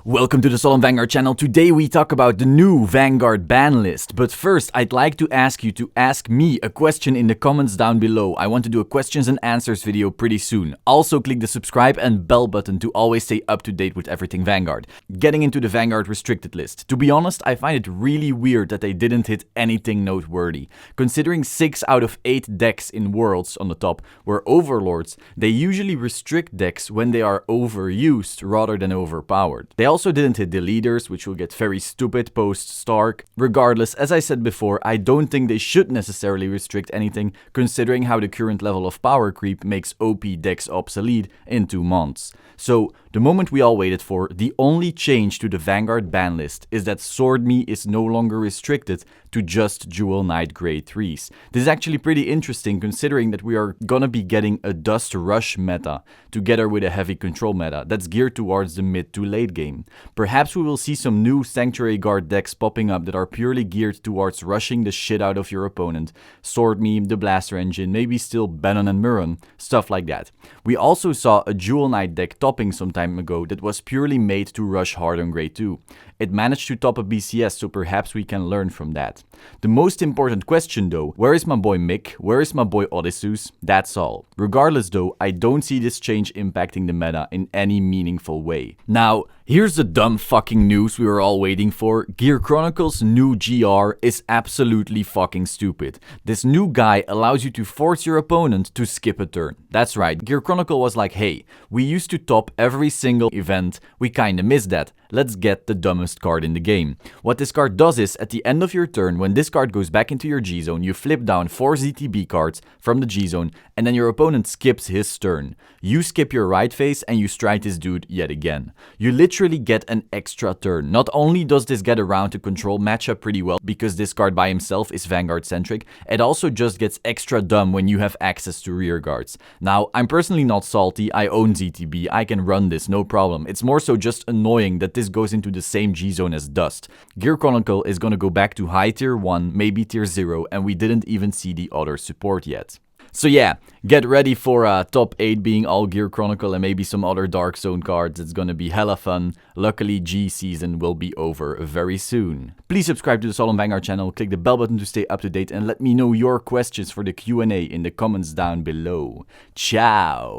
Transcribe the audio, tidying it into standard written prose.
Welcome to the Solemn Vanguard channel. Today we talk about the new Vanguard Banlist. But first, I'd like to ask you to ask me a question in the comments down below. I want to do a questions and answers video pretty soon. Also click the subscribe and bell button to always stay up to date with everything Vanguard. Getting into the Vanguard restricted list. To be honest, I find it really weird that they didn't hit anything noteworthy. Considering 6 out of 8 decks in Worlds on the top were Overlords, they usually restrict decks when they are overused rather than overpowered. They also didn't hit the leaders, which will get very stupid post Stark. Regardless, as I said before, I don't think they should necessarily restrict anything, considering how the current level of power creep makes OP decks obsolete in 2 months. So, the moment we all waited for, the only change to the Vanguard ban list is that Sword Me is no longer restricted to just Jewel Knight grade 3s. This is actually pretty interesting considering that we are gonna be getting a Dust Rush meta together with a heavy control meta that's geared towards the mid to late game. Perhaps we will see some new Sanctuary Guard decks popping up that are purely geared towards rushing the shit out of your opponent. Sword Me, the Blaster Engine, maybe still Bannon and Murron, stuff like that. We also saw a Jewel Knight deck topping some time ago that was purely made to rush hard on grade 2. It managed to top a BCS, so perhaps we can learn from that. The most important question though, where is my boy Mick? Where is my boy Odysseus? That's all. Regardless though, I don't see this change impacting the meta in any meaningful way. Now, here's the dumb fucking news we were all waiting for. Gear Chronicle's new GR is absolutely fucking stupid. This new guy allows you to force your opponent to skip a turn. That's right, Gear Chronicle was like, hey, we used to top every single event, we kinda missed that. Let's get the dumbest card in the game. What this card does is, at the end of your turn, when this card goes back into your G-Zone, you flip down 4 ZTB cards from the G-Zone, and then your opponent skips his turn. You skip your right phase, and you strike this dude yet again. You literally get an extra turn. Not only does this get around to control matchup pretty well, because this card by himself is Vanguard-centric, it also just gets extra dumb when you have access to rear guards. Now, I'm personally not salty, I own ZTB, I can run this, no problem. It's more so just annoying that this goes into the same G-Zone as Dust. Gear Chronicle is gonna go back to high tier 1, maybe tier 0, and we didn't even see the other support yet. So yeah, get ready for top 8 being all Gear Chronicle and maybe some other Dark Zone cards. It's gonna be hella fun. Luckily, G season will be over very soon. Please subscribe to the Solemn Vanguard channel, click the bell button to stay up to date, and let me know your questions for the Q&A in the comments down below. Ciao!